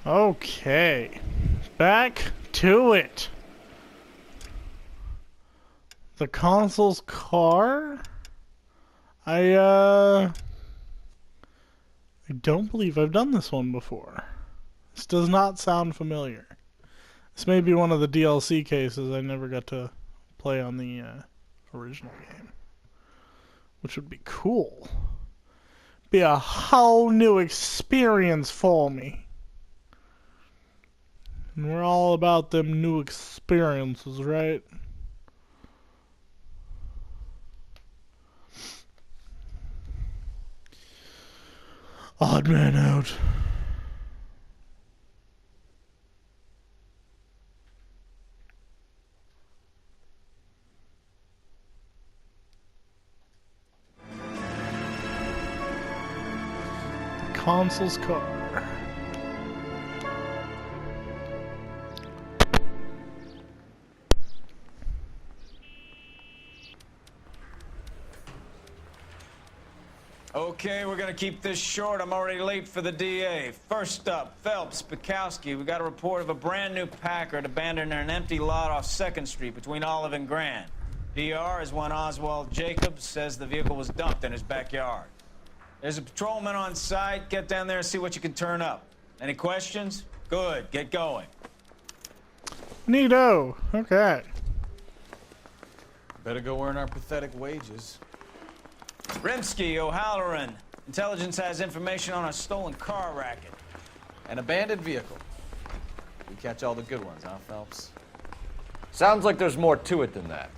Okay. Back to it. The consul's car? I don't believe I've done this one before. This does not sound familiar. This may be one of the DLC cases I never got to play on the original game. Which would be cool. Be a whole new experience for me. And we're all about them new experiences, right? Odd man out. Consul's car. Okay, we're gonna keep this short. I'm already late for the DA. First up, Phelps, Bukowski. We got a report of a brand new Packard abandoned in an empty lot off 2nd Street between Olive and Grand. PR is one Oswald Jacobs says the vehicle was dumped in his backyard. There's a patrolman on site. Get down there and see what you can turn up. Any questions? Good. Get going. Neato. Okay. Better go earn our pathetic wages. Rimsky, O'Halloran. Intelligence has information on a stolen car racket. An abandoned vehicle. We catch all the good ones, huh, Phelps? Sounds like there's more to it than that.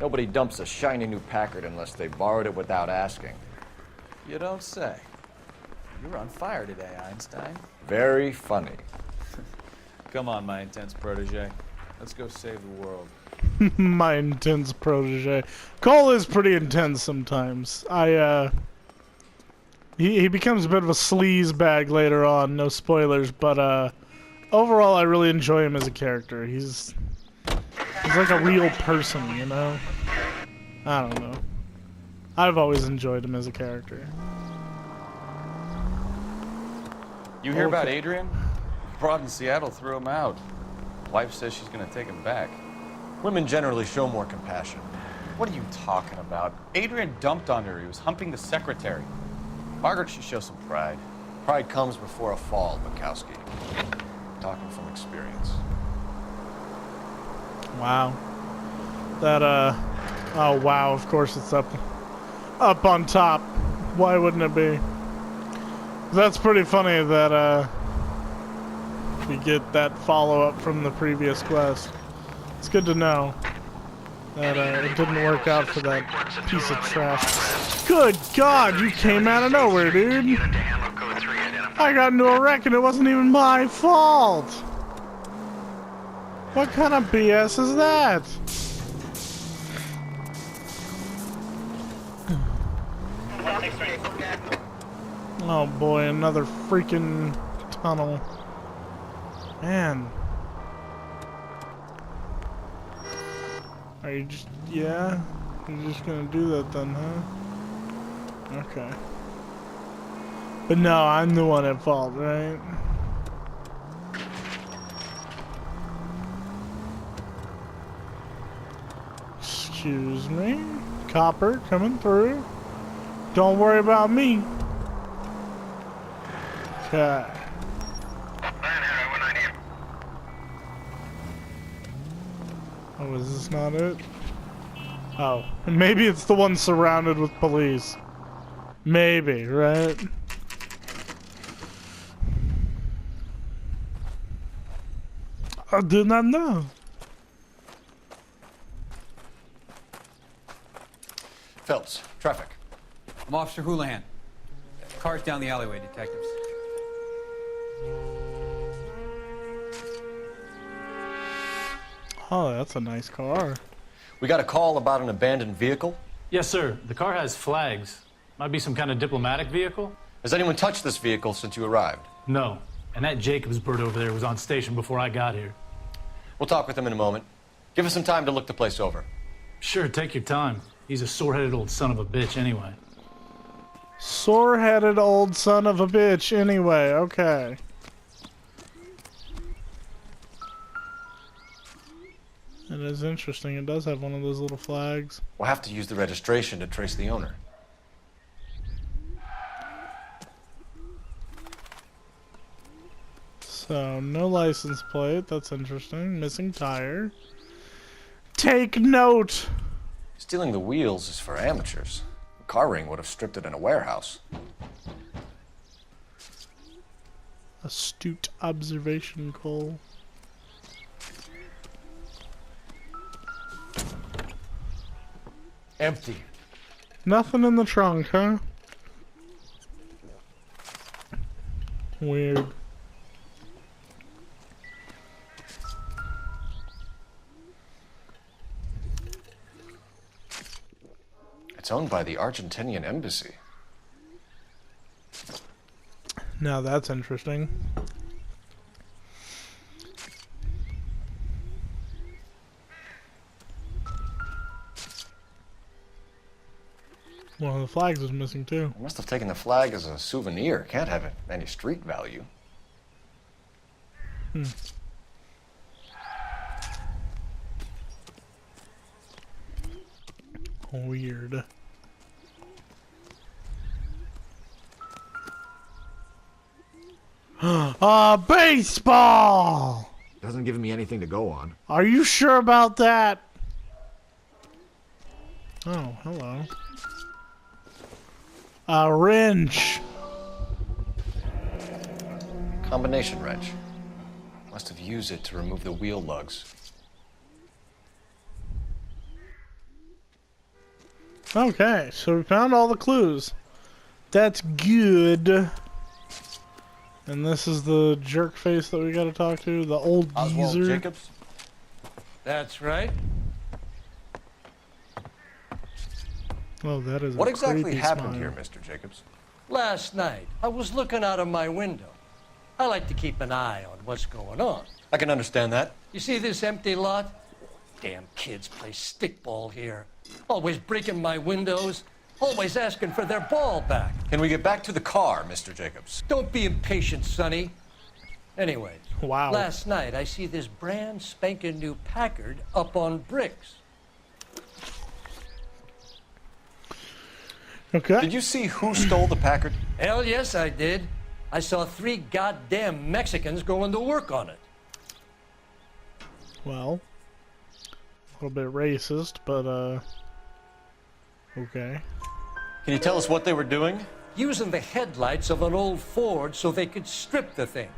Nobody dumps a shiny new Packard unless they borrowed it without asking. You don't say. You're on fire today, Einstein. Very funny. Come on, my intense protege. Let's go save the world. My intense protege. Cole is pretty intense sometimes. He becomes a bit of a sleaze bag later on, no spoilers, but overall I really enjoy him as a character. He's like a real person, you know? I don't know. I've always enjoyed him as a character. You hear about Adrian? Broad in Seattle threw him out. Wife says she's gonna take him back. Women generally show more compassion. What are you talking about? Adrian dumped on her. He was humping the secretary. Margaret should show some pride. Pride comes before a fall, Bukowski. Talking from experience. Wow. That, oh wow, of course it's up on top. Why wouldn't it be? That's pretty funny that, we get that follow-up from the previous quest. It's good to know that, it didn't work out for that piece of trash. Good God, you came out of nowhere, dude! I got into a wreck and it wasn't even my fault! What kind of BS is that? Oh boy, another freaking tunnel. Man. Are you just, yeah? You're just gonna do that then, huh? Okay. But no, I'm the one at fault, right? Excuse me? Copper coming through. Don't worry about me. Okay. Oh, is this not it? Oh, maybe it's the one surrounded with police. Maybe, right? I do not know. Phelps, traffic. I'm Officer Houlihan. Cars down the alleyway, detectives. Oh, that's a nice car. We got a call about an abandoned vehicle. Yes, sir. The car has flags. Might be some kind of diplomatic vehicle. Has anyone touched this vehicle since you arrived? No. And that Jacobs bird over there was on station before I got here. We'll talk with him in a moment. Give us some time to look the place over. Sure, take your time. He's a sore-headed old son of a bitch anyway. Sore-headed old son of a bitch anyway, okay. It is interesting. It does have one of those little flags. We'll have to use the registration to trace the owner. So, no license plate. That's interesting. Missing tire. Take note! Stealing the wheels is for amateurs. A car ring would have stripped it in a warehouse. Astute observation, Cole. Empty. Nothing in the trunk, huh? Weird. It's owned by the Argentinian embassy. Now that's interesting. One of the flags is missing too. They must have taken the flag as a souvenir. Can't have it any street value. Weird. Baseball! Doesn't give me anything to go on. Are you sure about that? Oh, hello. A wrench. Combination wrench. Must have used it to remove the wheel lugs. Okay, so we found all the clues. That's good. And this is the jerk face that we gotta talk to, the old Oswald geezer. Jacobs? That's right. Oh, that is What a exactly creepy happened smile. here, Mr. Jacobs? Last night, I was looking out of my window. I like to keep an eye on what's going on. I can understand that. You see this empty lot? Damn kids play stickball here. Always breaking my windows, always asking for their ball back. Can we get back to the car, Mr. Jacobs? Don't be impatient, Sonny. Anyways, Wow. last night I see this brand spanking new Packard up on bricks. Okay. Did you see who stole the Packard? Hell yes, I did. I saw 3 goddamn Mexicans going to work on it. Well, a little bit racist, but okay. Can you tell us what they were doing? Using the headlights of an old Ford so they could strip the thing.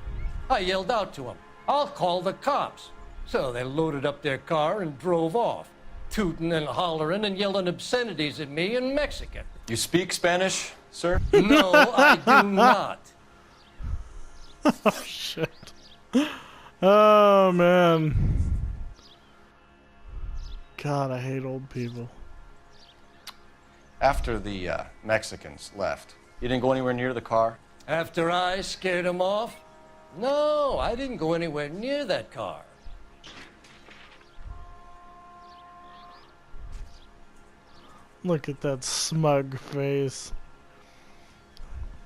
I yelled out to them, "I'll call the cops." So they loaded up their car and drove off, tooting and hollering and yelling obscenities at me in Mexican. You speak Spanish, sir? No, I do not. Shit. Oh man. God, I hate old people. After the Mexicans left, you didn't go anywhere near the car? After I scared them off? No, I didn't go anywhere near that car. Look at that smug face.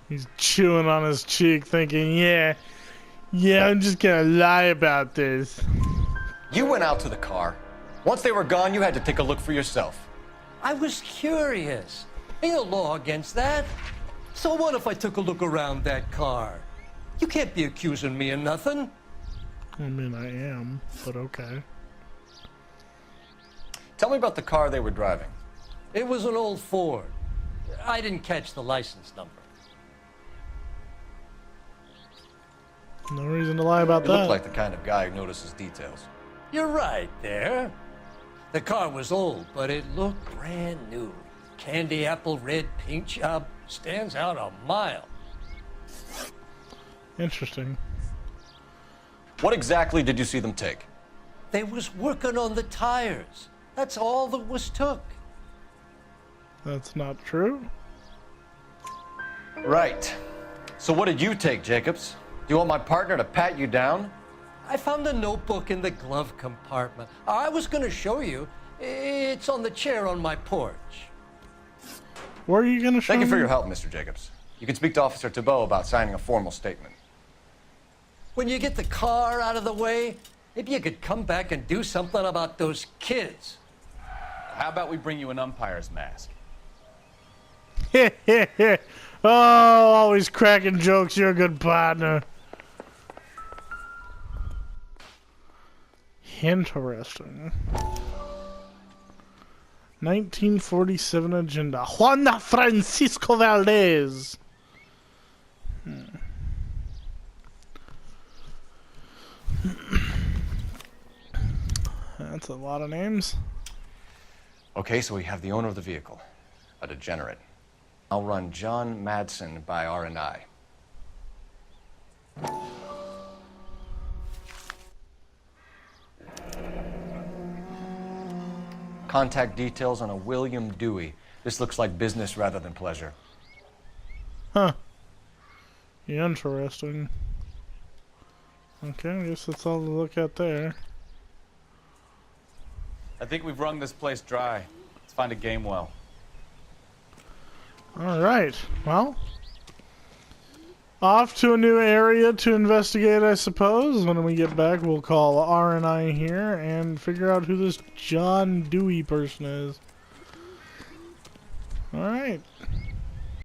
He's chewing on his cheek thinking, yeah, I'm just gonna lie about this. You went out to the car. Once they were gone, you had to take a look for yourself. I was curious. Ain't no law against that. So what if I took a look around that car? You can't be accusing me of nothing. I mean, I am, but okay. Tell me about the car they were driving. It was an old Ford. I didn't catch the license number. No reason to lie about You that. look like the kind of guy who notices details. You're right there. The car was old, but it looked brand new. Candy apple red paint job stands out a mile. Interesting. What exactly did you see them take? They was working on the tires. That's all that was took. That's not true. Right. So what did you take, Jacobs? Do you want my partner to pat you down? I found a notebook in the glove compartment. I was going to show you. It's on the chair on my porch. Where are you gonna show Thank you for me? your help, Mr. Jacobs. You can speak to Officer Thibault about signing a formal statement. When you get the car out of the way, Maybe you could come back and do something about those kids. How about we bring you an umpire's mask? Oh, always cracking jokes. You're a good partner. Interesting. 1947 agenda. Juan Francisco Valdez. That's a lot of names. Okay, so we have the owner of the vehicle, a degenerate. I'll run John Madsen by R&I. Contact details on a William Dewey. This looks like business rather than pleasure. Huh. Interesting. Okay, I guess that's all to look at there. I think we've wrung this place dry. Let's find a game well. Alright, well. Off to a new area to investigate, I suppose. When we get back, we'll call R&I here and figure out who this John Dewey person is. Alright.